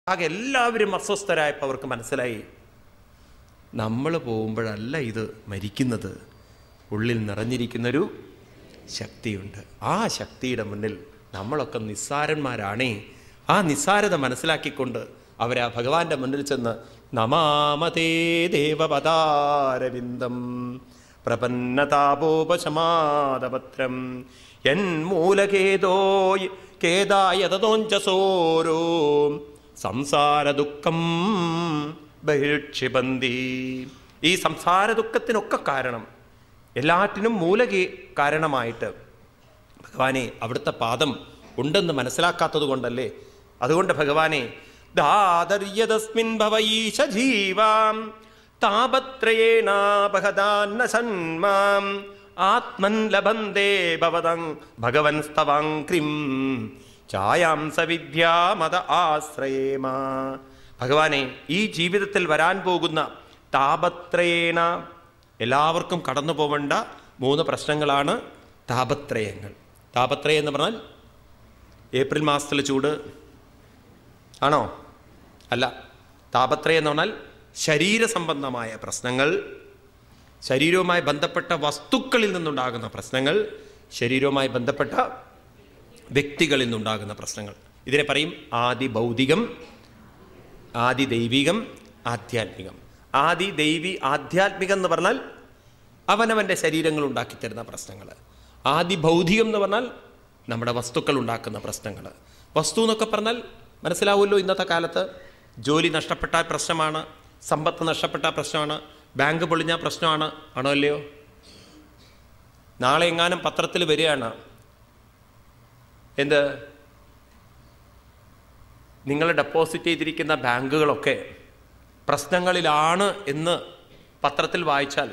ആകെ എല്ലാവരും അസ്വസ്ഥരായപ്പോൾ അവർക്ക് മനസ്സിലായി, നമ്മൾ പോകുമ്പോഴല്ല ഇത് മരിക്കുന്നത്, ഉള്ളിൽ നിറഞ്ഞിരിക്കുന്നൊരു ശക്തിയുണ്ട്. ആ ശക്തിയുടെ മുന്നിൽ നമ്മളൊക്കെ നിസ്സാരന്മാരാണേ. ആ നിസ്സാരത മനസ്സിലാക്കിക്കൊണ്ട് അവരാ ഭഗവാന്റെ മുന്നിൽ ചെന്ന് നമാമതേ ദേവപദാരവിന്ദം പ്രപന്നതാപോപശമാദപത്രം യന്മൂലഖേദോ ഖേദായതോഞ്ചസോരോ സംസാര ദുഃഖം ബഹിക്ഷിപന്തി. ഈ സംസാര ദുഃഖത്തിനൊക്കെ കാരണം, എല്ലാറ്റിനും കാരണമായിട്ട് ഭഗവാനെ അവിടുത്തെ പാദം ഉണ്ടെന്ന് മനസ്സിലാക്കാത്തത് കൊണ്ടല്ലേ. അതുകൊണ്ട് ഭഗവാനെ ദാദര്യതസ്മിൻ ഭവൈശ ജീവാം താപത്രയേണാപഹദാന്ന സന്മാം ആത്മൻ ലഭന്തേ ഭവതം ഭഗവൻ സ്തവാംക്രിം ഛായാം സവിദ്യാമത ആശ്രയേമ. ഭഗവാനെ, ഈ ജീവിതത്തിൽ വരാൻ പോകുന്ന താപത്രയേണ, എല്ലാവർക്കും കടന്നു പോവേണ്ട 3 പ്രശ്നങ്ങളാണ് താപത്രയങ്ങൾ. താപത്രയം എന്ന് പറഞ്ഞാൽ ഏപ്രിൽ മാസത്തിലെ ചൂട് ആണോ? അല്ല. താപത്രയം എന്ന് പറഞ്ഞാൽ ശരീര സംബന്ധമായ പ്രശ്നങ്ങൾ, ശരീരവുമായി ബന്ധപ്പെട്ട വസ്തുക്കളിൽ നിന്നുണ്ടാകുന്ന പ്രശ്നങ്ങൾ, ശരീരവുമായി ബന്ധപ്പെട്ട വ്യക്തികളിൽ നിന്നുണ്ടാകുന്ന പ്രശ്നങ്ങൾ. ഇതിനെ പറയും ആദി ഭൗതികം, ആദി ദൈവികം, ആധ്യാത്മികം. ആദി ആധ്യാത്മികം എന്ന് പറഞ്ഞാൽ അവനവൻ്റെ ശരീരങ്ങൾ ഉണ്ടാക്കിത്തരുന്ന പ്രശ്നങ്ങൾ. ആദി ഭൗതികം എന്ന് പറഞ്ഞാൽ നമ്മുടെ വസ്തുക്കൾ ഉണ്ടാക്കുന്ന പ്രശ്നങ്ങൾ. വസ്തു എന്നൊക്കെ പറഞ്ഞാൽ മനസ്സിലാവുമല്ലോ, ഇന്നത്തെ കാലത്ത് ജോലി നഷ്ടപ്പെട്ടാൽ പ്രശ്നമാണ്, സമ്പത്ത് നഷ്ടപ്പെട്ടാൽ പ്രശ്നമാണ്, ബാങ്ക് പൊളിഞ്ഞാൽ പ്രശ്നമാണ്. ആണോ അല്ലയോ? നാളെ എങ്ങാനും പത്രത്തിൽ വരികയാണ്, എന്ത്, നിങ്ങൾ ഡെപ്പോസിറ്റ് ചെയ്തിരിക്കുന്ന ബാങ്കുകളൊക്കെ പ്രശ്നങ്ങളിലാണ് എന്ന് പത്രത്തിൽ വായിച്ചാൽ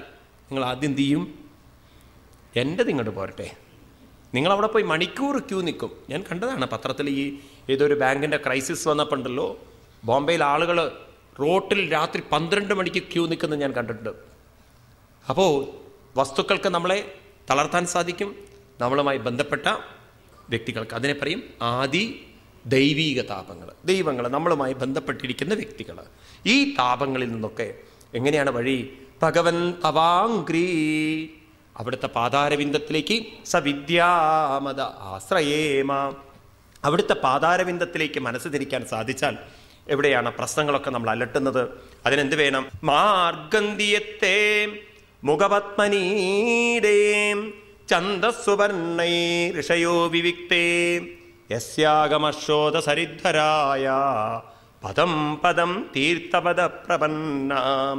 നിങ്ങൾ ആദ്യം എന്ത് ചെയ്യും? എൻ്റെത് ഇങ്ങോട്ട് പോരട്ടെ. നിങ്ങളവിടെ പോയി മണിക്കൂർ ക്യൂ നിൽക്കും. ഞാൻ കണ്ടതാണ് പത്രത്തിൽ. ഈ ഏതൊരു ബാങ്കിൻ്റെ ക്രൈസിസ് വന്നപ്പോണ്ടല്ലോ, ബോംബെയിൽ ആളുകൾ റോട്ടിൽ രാത്രി 12 മണിക്ക് ക്യൂ നിൽക്കുന്നത് ഞാൻ കണ്ടിട്ടുണ്ട്. അപ്പോൾ വസ്തുക്കൾക്ക് നമ്മളെ തളർത്താൻ സാധിക്കും, നമ്മളുമായി ബന്ധപ്പെട്ട വ്യക്തികൾക്ക്. അതിനെ പറയും ആദി ദൈവീക താപങ്ങൾ. ദൈവങ്ങൾ നമ്മളുമായി ബന്ധപ്പെട്ടിരിക്കുന്ന വ്യക്തികൾ. ഈ താപങ്ങളിൽ നിന്നൊക്കെ എങ്ങനെയാണ് വഴി? ഭഗവൻ തവാംഗ്രീ, അവിടുത്തെ പാതാരവിന്ദത്തിലേക്ക് സവിദ്യാമത ആശ്രയേമ. അവിടുത്തെ പാതാരവിന്ദത്തിലേക്ക് മനസ്സ് തിരിക്കാൻ സാധിച്ചാൽ എവിടെയാണ് പ്രശ്നങ്ങളൊക്കെ നമ്മൾ അലട്ടുന്നത്? അതിനെന്ത് വേണം? മാർഗന്തിയത്തെ മുഖപത്മനീരേ ചന്ദസ്സുവർണൈ ഋഷയോ വിവിക്തേ യസ്യാഗമശോധ സരിദ്ധരായ പദം പദം തീർത്ഥപദ പ്രപന്നാം.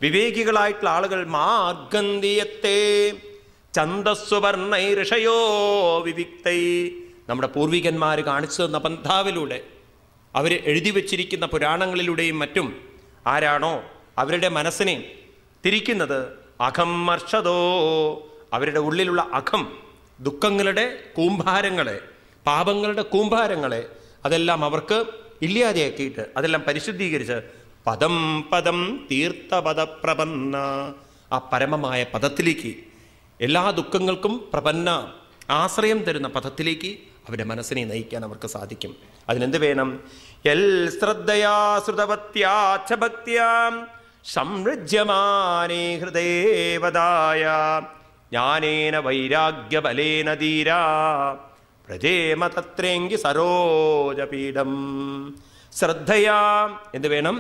വിവേകികളായിട്ടുള്ള ആളുകൾ മാർഗന്തിയത്തെ ഛന്ദസ്സുവർണൈ ഋഷയോ വിവിക്തൈ, നമ്മുടെ പൂർവികന്മാർ കാണിച്ചു തന്ന പന്ഥാവിലൂടെ, അവർ എഴുതി വച്ചിരിക്കുന്ന പുരാണങ്ങളിലൂടെയും മറ്റും ആരാണോ അവരുടെ മനസ്സിനെ തിരിക്കുന്നത്, അഖം മർഷദോ, അവരുടെ ഉള്ളിലുള്ള അഖം, ദുഃഖങ്ങളുടെ കൂമ്പാരങ്ങളെ, പാപങ്ങളുടെ കൂമ്പാരങ്ങളെ അതെല്ലാം അവർക്ക് ഇല്ലാതെയാക്കിയിട്ട് അതെല്ലാം പരിശുദ്ധീകരിച്ച് പദം പദം തീർത്ഥപദ പ്രപന്ന, ആ പരമമായ പദത്തിലേക്ക്, എല്ലാ ദുഃഖങ്ങൾക്കും പ്രപന്ന ആശ്രയം തരുന്ന പദത്തിലേക്ക് അവരുടെ മനസ്സിനെ നയിക്കാൻ അവർക്ക് സാധിക്കും. അതിനെന്ത് വേണം? യൽ ശ്രദ്ധയാ ശ്രുതവത്യാ ച ഭക്ത്യാം സംഋജ്യമാനേ ഹൃദയേവദായ ജ്ഞാനേന വൈരാഗ്യബലേന ധീരാ പ്രജേമ തത്രേങ്കി സരോജപീഠം. ശ്രദ്ധയാ എന്ത് വേണം?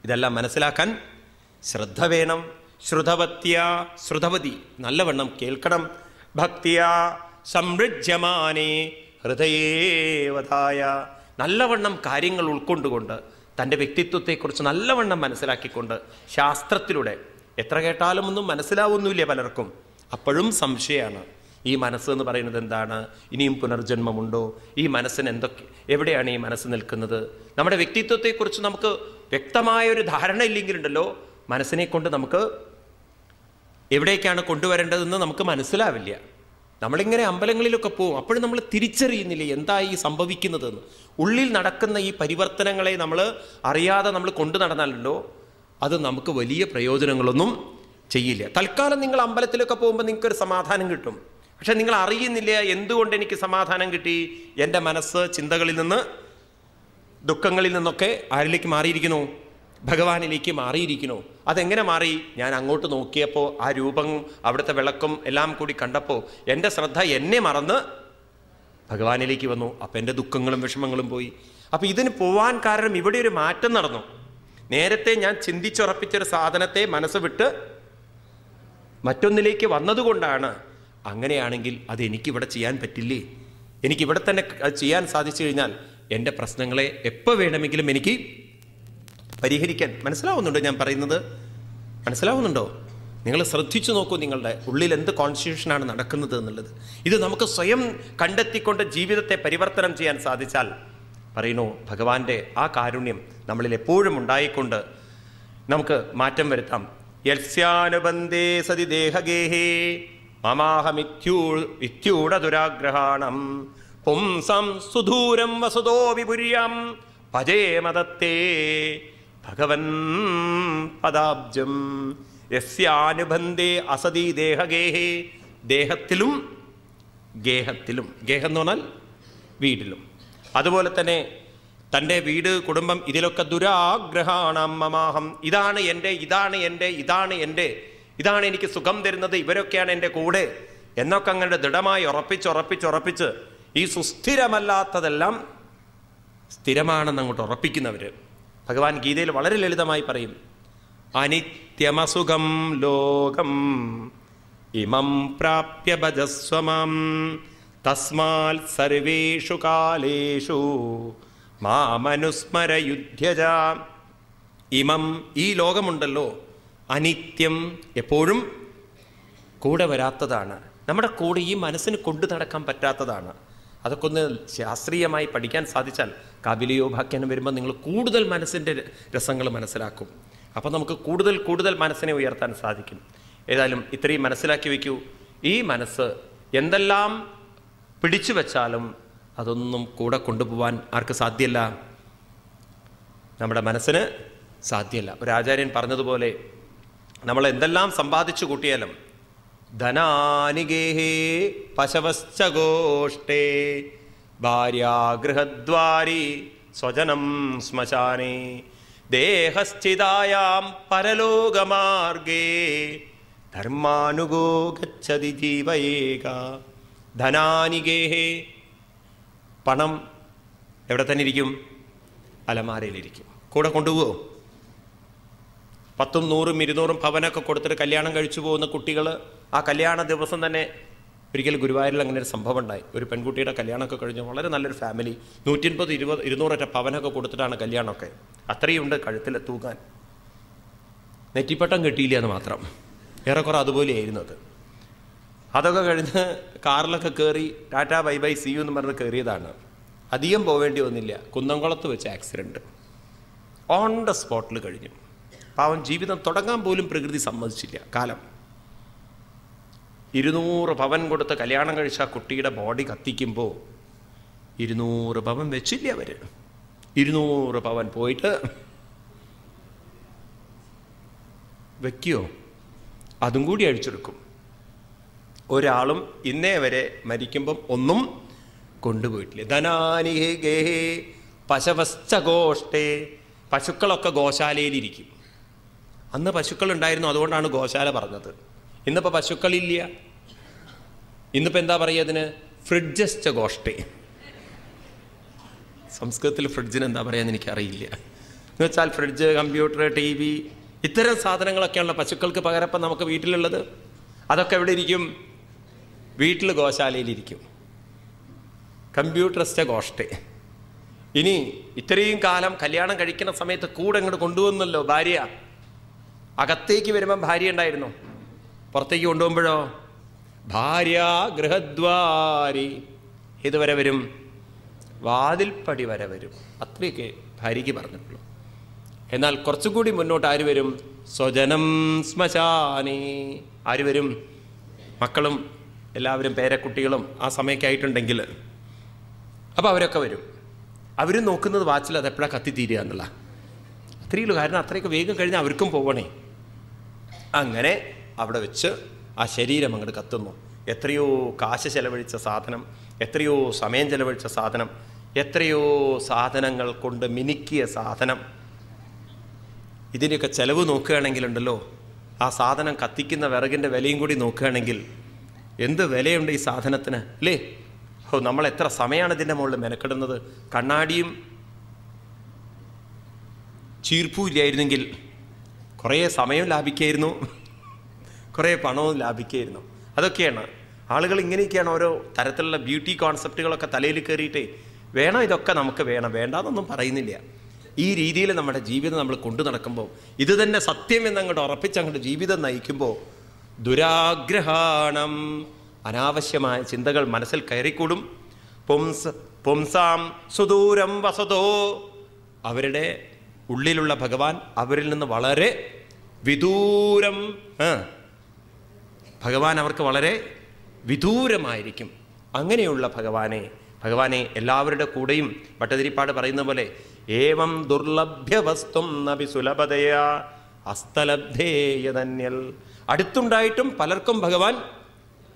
ഇതെല്ലാം മനസ്സിലാക്കാൻ ശ്രദ്ധ വേണം. ശ്രുതവത്യ, ശ്രുതവതി, നല്ലവണ്ണം കേൾക്കണം. ഭക്തിയ സംഋജ്യമാനേ ഹൃദയേവതായ, നല്ലവണ്ണം കാര്യങ്ങൾ ഉൾക്കൊണ്ടുകൊണ്ട് തൻ്റെ വ്യക്തിത്വത്തെക്കുറിച്ച് നല്ലവണ്ണം മനസ്സിലാക്കിക്കൊണ്ട് ശാസ്ത്രത്തിലൂടെ, എത്ര കേട്ടാലും ഒന്നും മനസ്സിലാവുന്നില്ല പലർക്കും. അപ്പോഴും സംശയമാണ്, ഈ മനസ്സ് എന്ന് പറയുന്നത് എന്താണ്? ഇനിയും പുനർജന്മമുണ്ടോ? ഈ മനസ്സിന് എവിടെയാണ് ഈ മനസ്സ് നിൽക്കുന്നത്? നമ്മുടെ വ്യക്തിത്വത്തെക്കുറിച്ച് നമുക്ക് വ്യക്തമായൊരു ധാരണ ഇല്ലെങ്കിലുണ്ടല്ലോ, മനസ്സിനെ കൊണ്ട് നമുക്ക് എവിടേക്കാണ് കൊണ്ടുവരേണ്ടതെന്ന് നമുക്ക് മനസ്സിലാവില്ല. നമ്മളിങ്ങനെ അമ്പലങ്ങളിലൊക്കെ പോവും, അപ്പോഴും നമ്മൾ തിരിച്ചറിയുന്നില്ല എന്താ ഈ സംഭവിക്കുന്നതെന്ന്. ഉള്ളിൽ നടക്കുന്ന ഈ പരിവർത്തനങ്ങളെ നമ്മൾ അറിയാതെ നമ്മൾ കൊണ്ടു നടന്നാലുണ്ടോ അത് നമുക്ക് വലിയ പ്രയോജനങ്ങളൊന്നും ചെയ്യില്ല. തൽക്കാലം നിങ്ങൾ അമ്പലത്തിലൊക്കെ പോകുമ്പോൾ നിങ്ങൾക്കൊരു സമാധാനം കിട്ടും. പക്ഷെ നിങ്ങൾ അറിയുന്നില്ല എന്തുകൊണ്ട് എനിക്ക് സമാധാനം കിട്ടി. എൻ്റെ മനസ്സ് ചിന്തകളിൽ നിന്ന് ദുഃഖങ്ങളിൽ നിന്നൊക്കെ ആരിലേക്ക് മാറിയിരിക്കുന്നു? ഭഗവാനിലേക്ക് മാറിയിരിക്കുന്നു. അതെങ്ങനെ മാറി? ഞാൻ അങ്ങോട്ട് നോക്കിയപ്പോൾ ആ രൂപം, അവിടുത്തെ വിളക്കും എല്ലാം കൂടി കണ്ടപ്പോൾ എൻ്റെ ശ്രദ്ധ എന്നെ മറന്ന് ഭഗവാനിലേക്ക് വന്നു. അപ്പം എൻ്റെ ദുഃഖങ്ങളും വിഷമങ്ങളും പോയി. അപ്പം ഇതിന് പോവാൻ കാരണം ഇവിടെ ഒരു മാറ്റം നടന്നു. നേരത്തെ ഞാൻ ചിന്തിച്ചുറപ്പിച്ചൊരു സാധനത്തെ മനസ്സ് വിട്ട് മറ്റൊന്നിലേക്ക് വന്നതുകൊണ്ടാണ്. അങ്ങനെയാണെങ്കിൽ അത് എനിക്കിവിടെ ചെയ്യാൻ പറ്റില്ലേ? എനിക്കിവിടെ തന്നെ ചെയ്യാൻ സാധിച്ചു കഴിഞ്ഞാൽ എൻ്റെ പ്രശ്നങ്ങളെ എപ്പോൾ വേണമെങ്കിലും എനിക്ക് പരിഹരിക്കാൻ. മനസ്സിലാവുന്നുണ്ടോ ഞാൻ പറയുന്നത്? മനസ്സിലാവുന്നുണ്ടോ? നിങ്ങൾ ശ്രദ്ധിച്ചു നോക്കൂ, നിങ്ങളുടെ ഉള്ളിൽ എന്ത് കോൺസ്റ്റിറ്റ്യൂഷനാണ് നടക്കുന്നത് എന്നുള്ളത്. ഇത് നമുക്ക് സ്വയം കണ്ടെത്തിക്കൊണ്ട് ജീവിതത്തെ പരിവർത്തനം ചെയ്യാൻ സാധിച്ചാൽ പറയുന്നു, ഭഗവാന്റെ ആ കാരുണ്യം നമ്മളിൽ എപ്പോഴും ഉണ്ടായിക്കൊണ്ട് നമുക്ക് മാറ്റം വരുത്താം. യസ്യാനുബന്ധേ സതി ദേഹഗേഹേ മമാഹമിത്യൂഢദുരാഗ്രഹാണം പുംസം സുദൂരം വസുതോ വിപുര്യം ഭജേമദത്തേ ഭഗവൻ പദാബ്ജം. യസ്യാനുബന്ധേ അസതി ദേഹഗേഹേ, ദേഹത്തിലും ഗേഹത്തിലും, ഗേഹം എന്ന് പറഞ്ഞാൽ വീടിലും, അതുപോലെ തന്നെ തൻ്റെ വീട്, കുടുംബം, ഇതിലൊക്കെ ദുരാഗ്രഹാണം മമാഹം, ഇതാണ് എൻ്റെ, ഇതാണ് എൻ്റെ, ഇതാണ് എൻ്റെ, ഇതാണ് എനിക്ക് സുഖം തരുന്നത്, ഇവരൊക്കെയാണ് എൻ്റെ കൂടെ എന്നൊക്കെ അങ്ങനെ ദൃഢമായി ഉറപ്പിച്ച് ഈ സുസ്ഥിരമല്ലാത്തതെല്ലാം സ്ഥിരമാണെന്ന് അങ്ങോട്ട് ഉറപ്പിക്കുന്നവർ. ഭഗവാൻ ഗീതയിൽ വളരെ ലളിതമായി പറയും, അനിത്യമസുഖം ലോകം ഇമം പ്രാപ്യ ഭജസ്വമാം തസ്മാൽ സർവേഷു കാലേഷു മാമനുസ്മരയുധ്യജ. ഇമം, ഈ ലോകമുണ്ടല്ലോ, അനിത്യം, എപ്പോഴും കൂടെ വരാത്തതാണ്. നമ്മുടെ കൂടെ ഈ മനസ്സിന് കൊണ്ടു നടക്കാൻ പറ്റാത്തതാണ്. അതൊക്കെ ഒന്ന് ശാസ്ത്രീയമായി പഠിക്കാൻ സാധിച്ചാൽ കാബിലയോപാഖ്യാനം വരുമ്പോൾ നിങ്ങൾ കൂടുതൽ മനസ്സിൻ്റെ രസങ്ങൾ മനസ്സിലാക്കും. അപ്പോൾ നമുക്ക് കൂടുതൽ മനസ്സിനെ ഉയർത്താൻ സാധിക്കും. ഏതായാലും ഇത്രയും മനസ്സിലാക്കി വയ്ക്കൂ. ഈ മനസ്സ് എന്തെല്ലാം പിടിച്ചു വെച്ചാലും അതൊന്നും കൂടെ കൊണ്ടുപോകാൻ ആർക്ക് സാധ്യമല്ല? നമ്മുടെ മനസ്സിന് സാധ്യമല്ല. ഒരു ആചാര്യൻ പറഞ്ഞതുപോലെ, നമ്മൾ എന്തെല്ലാം സമ്പാദിച്ചു കൂട്ടിയാലും ധനാനിഗേഹേ പശവശ്ച ഗോഷ്ടേ ഭാര്യാഗൃഹദ്വാരി സ്വജനം ശ്മശാനേ ദേഹസ്ഥിതായാം പരലോകമാർഗേ ധർമാനുഗോ ഗച്ഛതി ജീവയേക. ധനാനിഗേഹേ, പണം എവിടെ തന്നെ ഇരിക്കും? അലമാരയിലിരിക്കും. കൂടെ കൊണ്ടുപോകുമോ? 10, 100, 200 ഭവനൊക്കെ കൊടുത്തിട്ട് കല്യാണം കഴിച്ചു പോകുന്ന കുട്ടികൾ, ആ കല്യാണ ദിവസം തന്നെ, ഒരിക്കൽ ഗുരുവായൂരിൽ അങ്ങനെ ഒരു സംഭവം ഉണ്ടായി. ഒരു പെൺകുട്ടിയുടെ കല്യാണമൊക്കെ കഴിഞ്ഞു, വളരെ നല്ലൊരു ഫാമിലി, 150, 20, 200 ഭവനൊക്കെ കൊടുത്തിട്ടാണ് കല്യാണമൊക്കെ. അത്രയുണ്ട് കഴുത്തിൽ തൂക്കാൻ. നെറ്റിപ്പട്ടം കിട്ടിയില്ല എന്ന് മാത്രം, ഏറെക്കുറെ അതുപോലെയായിരുന്നത്. അതൊക്കെ കഴിഞ്ഞ് കാറിലൊക്കെ കയറി tata bye bye see you എന്ന് പറഞ്ഞ് കയറിയതാണ്. അധികം പോവേണ്ടി വന്നില്ല. കുന്നംകുളത്ത് വെച്ച് ആക്സിഡൻറ്റ്, ഓൺ ദ സ്പോട്ടിൽ കഴിഞ്ഞു. പാവം ജീവിതം തുടങ്ങാൻ പോലും പ്രകൃതി സമ്മതിച്ചില്ല. കാലം 200 പവൻ കൊടുത്ത് കല്യാണം കഴിച്ച ആ കുട്ടിയുടെ ബോഡി കത്തിക്കുമ്പോൾ 200 പവൻ വെച്ചില്ല അവർ. 200 പവൻ പോയിട്ട് വെക്കുകയോ? അതും കൂടി അഴിച്ചെടുക്കും. ഒരാളും ഇന്നേ വരെ മരിക്കുമ്പം ഒന്നും കൊണ്ടുപോയിട്ടില്ല. ധനാനി ഗേഹേ പശവശ്ച ഗോഷ്ടേ, പശുക്കളൊക്കെ ഗോശാലയിലിരിക്കും. അന്ന് പശുക്കൾ ഉണ്ടായിരുന്നു, അതുകൊണ്ടാണ് ഗോശാല പറഞ്ഞത്. ഇന്നിപ്പോൾ പശുക്കളില്ല. ഇന്നിപ്പോൾ എന്താ പറയുക അതിന്? ഫ്രിഡ്ജശ്ച ഗോഷ്ടേ. സംസ്കൃതത്തിൽ ഫ്രിഡ്ജിന് എന്താ പറയാന്ന് എനിക്കറിയില്ല. എന്ന് വെച്ചാൽ ഫ്രിഡ്ജ്, കമ്പ്യൂട്ടർ, TV, ഇത്തരം സാധനങ്ങളൊക്കെയുള്ള പശുക്കൾക്ക് പകരപ്പം നമുക്ക് വീട്ടിലുള്ളത്. അതൊക്കെ എവിടെ ഇരിക്കും? വീട്ടിൽ ഗോശാലയിലിരിക്കും. കമ്പ്യൂട്ടറിസ്റ്റ ഗോഷ്ടേ. ഇനി ഇത്രയും കാലം കല്യാണം കഴിക്കുന്ന സമയത്ത് കൂടെ അങ്ങോട്ട് കൊണ്ടുവന്നല്ലോ ഭാര്യ. അകത്തേക്ക് വരുമ്പം ഭാര്യ ഉണ്ടായിരുന്നു, പുറത്തേക്ക് കൊണ്ടുപോകുമ്പോഴോ ഭാര്യ ഗൃഹദ്വാരി. ഏതുവരെ വരും? വാതിൽപ്പടി വരെ വരും. അത്രയൊക്കെ ഭാര്യയ്ക്ക് പറഞ്ഞിട്ടുള്ളൂ. എന്നാൽ കുറച്ചും കൂടി മുന്നോട്ട് ആര് വരും? സ്വജനം ശ്മശാനേ. ആര് വരും? മക്കളും എല്ലാവരും, പേരക്കുട്ടികളും ആ സമയമൊക്കെ ആയിട്ടുണ്ടെങ്കിൽ അപ്പോൾ അവരൊക്കെ വരും. അവരും നോക്കുന്നത് വാച്ചിൽ അതെപ്പോഴാണ് കത്തിത്തീരുക എന്നുള്ള അത്രയുള്ളൂ. കാരണം അത്രയൊക്കെ വേഗം കഴിഞ്ഞാൽ അവർക്കും പോകണേ. അങ്ങനെ അവിടെ വെച്ച് ആ ശരീരം അങ്ങോട്ട് കത്തുന്നു. എത്രയോ കാശ് ചെലവഴിച്ച സാധനം, എത്രയോ സമയം ചെലവഴിച്ച സാധനം എത്രയോ സാധനങ്ങൾ കൊണ്ട് മിനുക്കിയ സാധനം. ഇതിൻ്റെയൊക്കെ ചിലവ് നോക്കുകയാണെങ്കിലുണ്ടല്ലോ, ആ സാധനം കത്തിക്കുന്ന വിറകിൻ്റെ വിലയും കൂടി നോക്കുകയാണെങ്കിൽ എന്ത് വിലയുണ്ട് ഈ സാധനത്തിന്, അല്ലേ? നമ്മൾ എത്ര സമയമാണ് ഇതിൻ്റെ മുകളിൽ മെനക്കെടുന്നത്. കണ്ണാടിയും ചീർപ്പും ഇല്ലായിരുന്നെങ്കിൽ കുറേ സമയം ലാഭിക്കായിരുന്നു, കുറേ പണവും ലാഭിക്കായിരുന്നു. അതൊക്കെയാണ് ആളുകൾ. ഇങ്ങനെയൊക്കെയാണ് ഓരോ തരത്തിലുള്ള ബ്യൂട്ടി കോൺസെപ്റ്റുകളൊക്കെ തലയിൽ കയറിയിട്ടേ വേണം, ഇതൊക്കെ നമുക്ക് വേണം, വേണ്ടാന്നൊന്നും പറയുന്നില്ല. ഈ രീതിയിൽ നമ്മുടെ ജീവിതം നമ്മൾ കൊണ്ടു നടക്കുമ്പോൾ, ഇത് തന്നെ സത്യം എന്നങ്ങോട്ട് ഉറപ്പിച്ചങ്ങോട്ട് ജീവിതം നയിക്കുമ്പോൾ, ദുരാഗ്രഹാണം, അനാവശ്യമായ ചിന്തകൾ മനസ്സിൽ കയറിക്കൂടും. പുംസാം സുദൂരം വസതോ, അവരുടെ ഉള്ളിലുള്ള ഭഗവാൻ അവരിൽ നിന്ന് വളരെ വിദൂരം, ഭഗവാൻ അവർക്ക് വളരെ വിദൂരമായിരിക്കും. അങ്ങനെയുള്ള ഭഗവാനെ എല്ലാവരുടെ കൂടെയും ഭട്ടതിരിപ്പാട് പറയുന്ന പോലെ ഏവം ദുർലഭ്യ വസ്തും നബി സുലഭതയാ ഹസ്തലബ്ധേയതന്യൽ. അടുത്തുണ്ടായിട്ടും പലർക്കും ഭഗവാൻ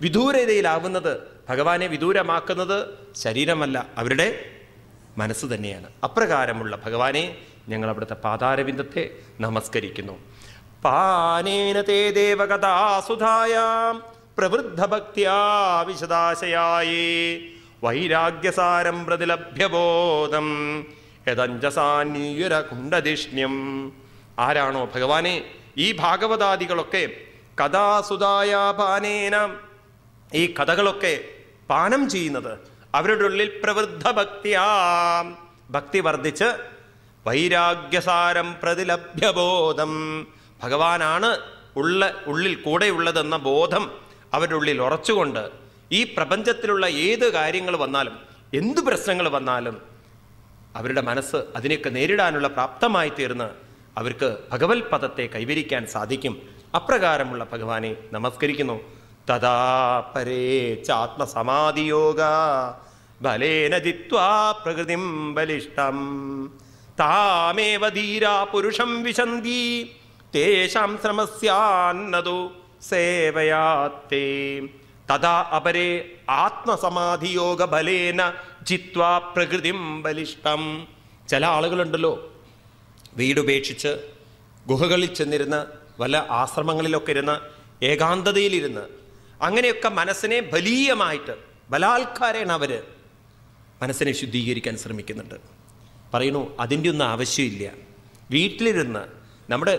വിദൂരതയിലാവുന്നത്, ഭഗവാനെ വിദൂരമാക്കുന്നത് ശരീരമല്ല, അവരുടെ മനസ്സ് തന്നെയാണ്. അപ്രകാരമുള്ള ഭഗവാനെ ഞങ്ങൾ അവിടുത്തെ പാതാരവിന്ദത്തെ നമസ്കരിക്കുന്നു. പാനേന തേ ദേവകഥാസുധായാം പ്രവൃദ്ധഭക്ത്യാ വിശദാശയായേ വൈരാഗ്യസാരം പ്രതിലഭ്യബോധം യദഞ്ജസാന്യുരകുണ്ടധിഷ്ണ്യം. ആരാണോ ഭഗവാനെ ഈ ഭാഗവതാദികളൊക്കെ കഥാസുധായാ പാനേന, ഈ കഥകളൊക്കെ പാനം ചെയ്യുന്നത്, അവരുടെ ഉള്ളിൽ പ്രവൃദ്ധ ഭക്തിയാ, ഭക്തി വർദ്ധിച്ച് വൈരാഗ്യസാരം പ്രതിലഭ്യബോധം, ഭഗവാനാണ് ഉള്ളിൽ കൂടെയുള്ളതെന്ന ബോധം അവരുടെ ഉള്ളിൽ ഉറച്ചുകൊണ്ട് ഈ പ്രപഞ്ചത്തിലുള്ള ഏത് കാര്യങ്ങൾ വന്നാലും, എന്തു പ്രശ്നങ്ങൾ വന്നാലും അവരുടെ മനസ്സ് അതിനെയൊക്കെ നേരിടാനുള്ള പ്രാപ്തമായി തീർന്ന് അവർക്ക് ഭഗവത് പദത്തെ കൈവരിക്കാൻ സാധിക്കും. അപ്രകാരമുള്ള ഭഗവാനെ നമസ്കരിക്കുന്നു. തഥാ പരേ ചാത്മസമാധിയോഗ ബലേന ജിത്വാ പ്രകൃതിം ബലിഷ്ടം താമേവ ധീരാ പുരുഷം വിശന്തി തേഷാം ശ്രമസ്യാന്നതു സേവയാത്തേ. തഥാ അപരേ ആത്മസമാധിയോഗ ബലേന ജിത്വാ പ്രകൃതിം ബലിഷ്ടം. ചില ആളുകളുണ്ടല്ലോ, വീടുപേക്ഷിച്ച് ഗുഹകളിൽ ചെന്നിരുന്ന് വല്ല ആശ്രമങ്ങളിലൊക്കെ ഇരുന്ന് ഏകാന്തതയിലിരുന്ന് അങ്ങനെയൊക്കെ മനസ്സിനെ ബലീയമായിട്ട് ബലാത്കാരേണ അവർ മനസ്സിനെ ശുദ്ധീകരിക്കാൻ ശ്രമിക്കുന്നുണ്ട്. പറയുന്നു അതിൻ്റെ ഒന്നും ആവശ്യമില്ല. വീട്ടിലിരുന്ന് നമ്മുടെ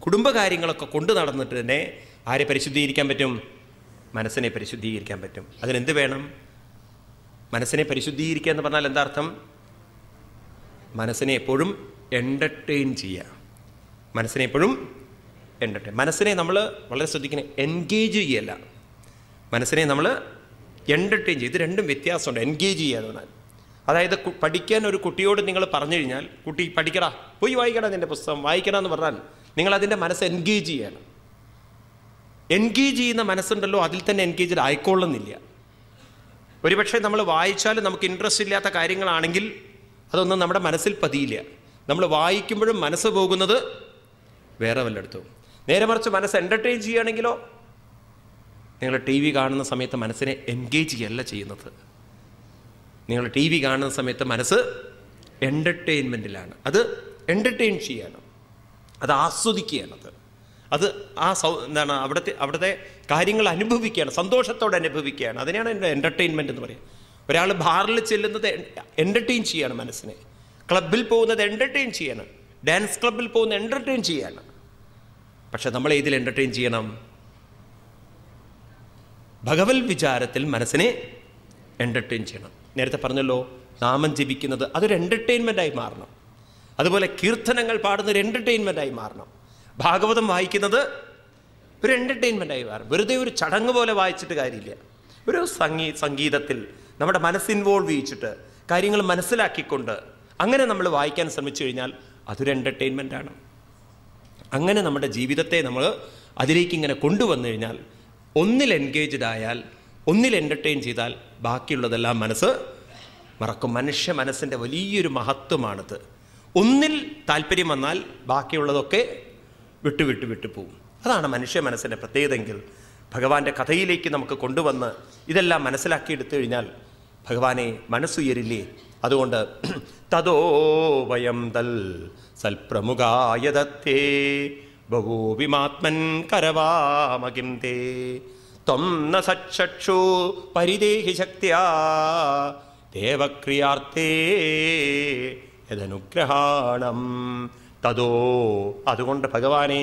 കുടുംബകാര്യങ്ങളൊക്കെ കൊണ്ടു നടന്നിട്ട് തന്നെ ആരെ പരിശുദ്ധീകരിക്കാൻ പറ്റും? മനസ്സിനെ പരിശുദ്ധീകരിക്കാൻ പറ്റും. അതിനെന്ത് വേണം? മനസ്സിനെ പരിശുദ്ധീകരിക്കുക എന്ന് പറഞ്ഞാൽ എന്താ അർത്ഥം? മനസ്സിനെ എപ്പോഴും എൻ്റർടൈൻ ചെയ്യുക. മനസ്സിനെ എപ്പോഴും മനസ്സിനെ നമ്മൾ വളരെ ശ്രദ്ധിക്കണം, എൻഗേജ് ചെയ്യല്ല. മനസ്സിനെ നമ്മൾ എൻ്റർടൈൻ ചെയ്യും. ഇത് രണ്ടും വ്യത്യാസമുണ്ട്. എൻഗേജ് ചെയ്യുക എന്ന് പറഞ്ഞാൽ, അതായത് പഠിക്കാൻ ഒരു കുട്ടിയോട് നിങ്ങൾ പറഞ്ഞു കഴിഞ്ഞാൽ, കുട്ടി പഠിക്കടാ, പോയി വായിക്കടാ, നിൻ്റെ പുസ്തകം വായിക്കടാ എന്ന് പറഞ്ഞാൽ നിങ്ങൾ അതിൻ്റെ മനസ്സ് എൻഗേജ് ചെയ്യണം. എൻഗേജ് ചെയ്യുന്ന മനസ്സുണ്ടല്ലോ, അതിൽ തന്നെ എൻഗേജ്ഡ് ആയിക്കൊള്ളുന്നില്ല. ഒരുപക്ഷെ നമ്മൾ വായിച്ചാൽ നമുക്ക് ഇൻട്രസ്റ്റ് ഇല്ലാത്ത കാര്യങ്ങളാണെങ്കിൽ അതൊന്നും നമ്മുടെ മനസ്സിൽ പതിയില്ല. നമ്മൾ വായിക്കുമ്പോഴും മനസ്സ് പോകുന്നത് വേറെ വല്ലയിടത്തും. നേരെ മറിച്ച് മനസ്സ് എൻ്റർടൈൻ ചെയ്യുകയാണെങ്കിലോ, നിങ്ങൾ ടി വി കാണുന്ന സമയത്ത് മനസ്സിനെ എൻഗേജ് ചെയ്യല്ല ചെയ്യുന്നത്. നിങ്ങൾ ടി വി കാണുന്ന സമയത്ത് മനസ്സ് എൻ്റർടൈൻമെൻറ്റിലാണ്. അത് എൻ്റർടൈൻ ചെയ്യണം, അത് ആസ്വദിക്കുകയാണത്. അത് എന്താണ് അവിടുത്തെ കാര്യങ്ങൾ അനുഭവിക്കുകയാണ്, സന്തോഷത്തോടെ അനുഭവിക്കുകയാണ്. അതിനെയാണ് എൻ്റെ എൻ്റർടൈൻമെൻറ്റ് എന്ന് പറയുക. ഒരാൾ ബാറിൽ ചെല്ലുന്നത് എൻ്റർടൈൻ ചെയ്യാണ് മനസ്സിനെ, ക്ലബിൽ പോകുന്നത് എൻ്റർടൈൻ ചെയ്യാണ്, ഡാൻസ് ക്ലബിൽ പോകുന്ന എൻ്റർടൈൻ ചെയ്യാണ്. പക്ഷെ നമ്മൾ ഇതിൽ എൻ്റർടൈൻ ചെയ്യണം? ഭഗവത് വിചാരത്തിൽ മനസ്സിനെ എൻ്റർടൈൻ ചെയ്യണം. നേരത്തെ പറഞ്ഞല്ലോ, നാമം ജപിക്കുന്നത് അതൊരു എൻ്റർടൈൻമെൻറ്റായി മാറണം. അതുപോലെ കീർത്തനങ്ങൾ പാടുന്നൊരു എൻ്റർടൈൻമെൻറ്റായി മാറണം. ഭാഗവതം വായിക്കുന്നത് ഒരു എൻ്റർടൈൻമെൻറ്റായി മാറും. വെറുതെ ഒരു ചടങ്ങ് പോലെ വായിച്ചിട്ട് കാര്യമില്ല. ഒരു സംഗീതത്തിൽ നമ്മുടെ മനസ്സ് ഇൻവോൾവ് ചെയ്യിച്ചിട്ട് കാര്യങ്ങൾ മനസ്സിലാക്കിക്കൊണ്ട് അങ്ങനെ നമ്മൾ വായിക്കാൻ ശ്രമിച്ചു കഴിഞ്ഞാൽ അതൊരു എൻ്റർടൈൻമെൻറ്റാണ്. അങ്ങനെ നമ്മുടെ ജീവിതത്തെ നമ്മൾ അതിലേക്ക് ഇങ്ങനെ കൊണ്ടുവന്നു കഴിഞ്ഞാൽ, ഒന്നിൽ എൻഗേജ്ഡ് ആയാൽ, ഒന്നിൽ എൻ്റർടൈൻ ചെയ്താൽ ബാക്കിയുള്ളതെല്ലാം മനസ്സ് മറക്കും. മനുഷ്യ മനസ്സിൻ്റെ വലിയൊരു മഹത്വമാണിത്. ഒന്നിൽ താല്പര്യം വന്നാൽ ബാക്കിയുള്ളതൊക്കെ വിട്ടു പോവും. അതാണ് മനുഷ്യ മനസ്സിൻ്റെ പ്രത്യേകതയെങ്കിൽ ഭഗവാന്റെ കഥയിലേക്ക് നമുക്ക് കൊണ്ടുവന്ന് ഇതെല്ലാം മനസ്സിലാക്കിയെടുത്തു കഴിഞ്ഞാൽ ഭഗവാനെ മനസ്സുയരില്ലേ, അതുകൊണ്ട് തതോ വയം തൽ സൽപ്രമുഖായ ദത്തേ ബഹൂവിമാത്മൻ കരവാമകിം തേ ത്വം ന സച്ചക്ഷു പരിദേഹി ശക്തിയാ ദേവക്രിയാർത്ഥേ യദനുഗ്രഹാണം. തതോ അതുകൊണ്ട് ഭഗവാനെ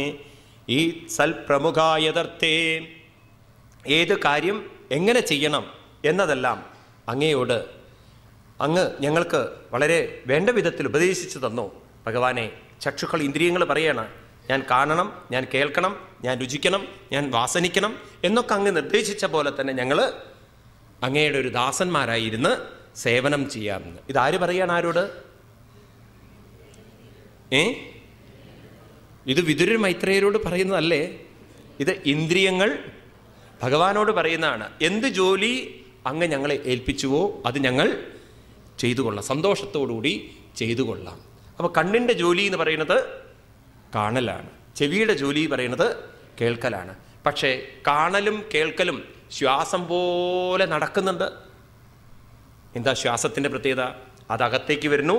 ഈ സൽപ്രമുഖായതർത്ഥേ ഏത് കാര്യം എങ്ങനെ ചെയ്യണം എന്നതെല്ലാം അങ്ങയോട് അങ്ങ് ഞങ്ങൾക്ക് വളരെ വേണ്ട വിധത്തിൽ ഉപദേശിച്ചു തന്നു. ഭഗവാനെ ചക്ഷുക്കൾ ഇന്ദ്രിയങ്ങൾ പറയണം, ഞാൻ കാണണം, ഞാൻ കേൾക്കണം, ഞാൻ രുചിക്കണം, ഞാൻ വാസനിക്കണം എന്നൊക്കെ അങ്ങ് നിർദ്ദേശിച്ച പോലെ തന്നെ ഞങ്ങൾ അങ്ങയുടെ ഒരു ദാസന്മാരായിരുന്ന് സേവനം ചെയ്യാമെന്ന്. ഇതാര് പറയാണ്? ആരോട്? ഇത് വിതുരർ മൈത്രേയരോട് പറയുന്നതല്ലേ? ഇത് ഇന്ദ്രിയങ്ങൾ ഭഗവാനോട് പറയുന്നതാണ്. എന്ത് ജോലി അങ്ങ് ഞങ്ങളെ ഏൽപ്പിച്ചുവോ അത് ഞങ്ങൾ ചെയ്തു കൊള്ളാം, സന്തോഷത്തോടുകൂടി ചെയ്തു കൊള്ളാം. അപ്പോൾ കണ്ണിൻ്റെ ജോലി എന്ന് പറയുന്നത് കാണലാണ്, ചെവിയുടെ ജോലി പറയുന്നത് കേൾക്കലാണ്. പക്ഷേ കാണലും കേൾക്കലും ശ്വാസം പോലെ നടക്കുന്നുണ്ട്. എന്താ ശ്വാസത്തിൻ്റെ പ്രത്യേകത? അത് അകത്തേക്ക് വരുന്നു,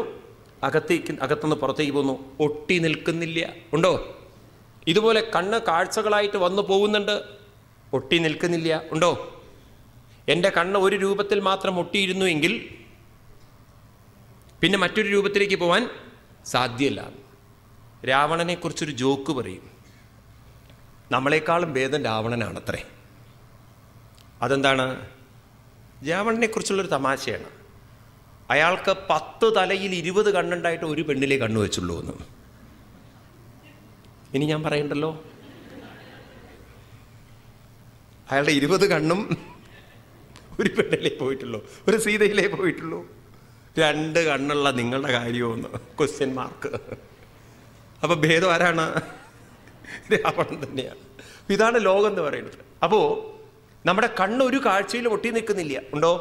അകത്തുനിന്ന് പുറത്തേക്ക് പോകുന്നു, ഒട്ടി നിൽക്കുന്നില്ല. ഉണ്ടോ? ഇതുപോലെ കണ്ണ് കാഴ്ചകളായിട്ട് വന്നു പോകുന്നുണ്ട്, ഒട്ടി നിൽക്കുന്നില്ല. ഉണ്ടോ? എൻ്റെ കണ്ണ് ഒരു രൂപത്തിൽ മാത്രം ഒട്ടിയിരുന്നു എങ്കിൽ പിന്നെ മറ്റൊരു രൂപത്തിലേക്ക് പോകാൻ സാധ്യമല്ല. രാവണനെക്കുറിച്ചൊരു ജോക്ക് പറയും, നമ്മളെക്കാളും ഭേദം രാവണനാണത്രേ. അതെന്താണ്? രാവണനെക്കുറിച്ചുള്ളൊരു തമാശയാണ്. അയാൾക്ക് 10 തലയിൽ 20 കണ്ണുണ്ടായിട്ട് ഒരു പെണ്ണിലേ കണ്ണു വെച്ചുള്ളൂ എന്ന്. ഇനി ഞാൻ പറയണ്ടല്ലോ, അയാളുടെ 20 കണ്ണും ഒരു പെണ്ണിലേ പോയിട്ടുള്ളൂ, ഒരു സീതയിലേ പോയിട്ടുള്ളൂ. 2 കണ്ണുള്ള നിങ്ങളുടെ കാര്യമൊന്ന് ക്വസ്റ്റ്യൻ മാർക്ക്. അപ്പൊ ഭേദം ആരാണ്? രാവണൻ തന്നെയാണ്. ഇതാണ് ലോകം എന്ന് പറയുന്നത്. അപ്പോ നമ്മുടെ കണ്ണ് ഒരു കാഴ്ചയിലും ഒട്ടി നിൽക്കുന്നില്ല. ഉണ്ടോ?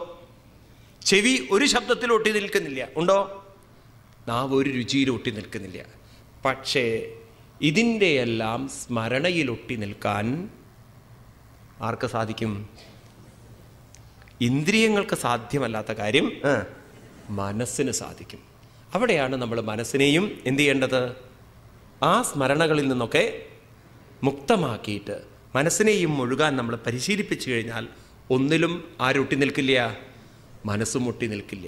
ചെവി ഒരു ശബ്ദത്തിൽ ഒട്ടി നിൽക്കുന്നില്ല. ഉണ്ടോ? നാവ് ഒരു രുചിയിൽ ഒട്ടി നിൽക്കുന്നില്ല. പക്ഷേ ഇതിൻ്റെ എല്ലാം സ്മരണയിൽ ഒട്ടി നിൽക്കാൻ ആർക്ക് സാധിക്കും? ഇന്ദ്രിയങ്ങൾക്ക് സാധ്യമല്ലാത്ത കാര്യം മനസ്സിന് സാധിക്കും. അവിടെയാണ് നമ്മൾ മനസ്സിനെയും എന്ത് ചെയ്യേണ്ടത്? ആ സ്മരണകളിൽ നിന്നൊക്കെ മുക്തമാക്കിയിട്ട് മനസ്സിനെയും മുഴുകാൻ നമ്മൾ പരിശീലിപ്പിച്ചു കഴിഞ്ഞാൽ ഒന്നിലും ആരൊട്ടി നിൽക്കില്ല? മനസ്സും ഒട്ടി നിൽക്കില്ല.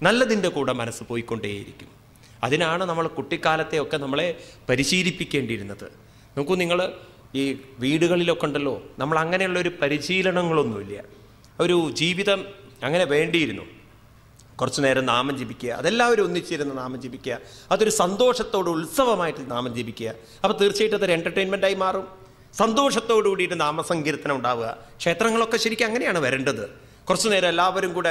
നല്ലതിൻ്റെ കൂടെ മനസ്സ് പോയിക്കൊണ്ടേയിരിക്കും. അതിനാണ് നമ്മൾ കുട്ടിക്കാലത്തെയൊക്കെ നമ്മളെ പരിശീലിപ്പിക്കേണ്ടിയിരുന്നത്. നോക്കൂ, നിങ്ങൾ ഈ വീടുകളിലൊക്കെ ഉണ്ടല്ലോ, നമ്മൾ അങ്ങനെയുള്ളൊരു പരിശീലനങ്ങളൊന്നുമില്ല. ഒരു ജീവിതം അങ്ങനെ വേണ്ടിയിരുന്നു. കുറച്ചു നേരം നാമം ജപിക്കുക, അതെല്ലാവരും ഒന്നിച്ചിരുന്ന് നാമം ജപിക്കുക, അതൊരു സന്തോഷത്തോട് ഉത്സവമായിട്ട് നാമം ജപിക്കുക. അപ്പോൾ തീർച്ചയായിട്ടും അതൊരു എൻ്റർടൈൻമെൻറ്റായി മാറും. സന്തോഷത്തോടു കൂടിയിട്ട് നാമസങ്കീർത്തനം ഉണ്ടാവുക. ക്ഷേത്രങ്ങളൊക്കെ ശരിക്കും അങ്ങനെയാണ് വരേണ്ടത്. കുറച്ചു നേരം എല്ലാവരും കൂടെ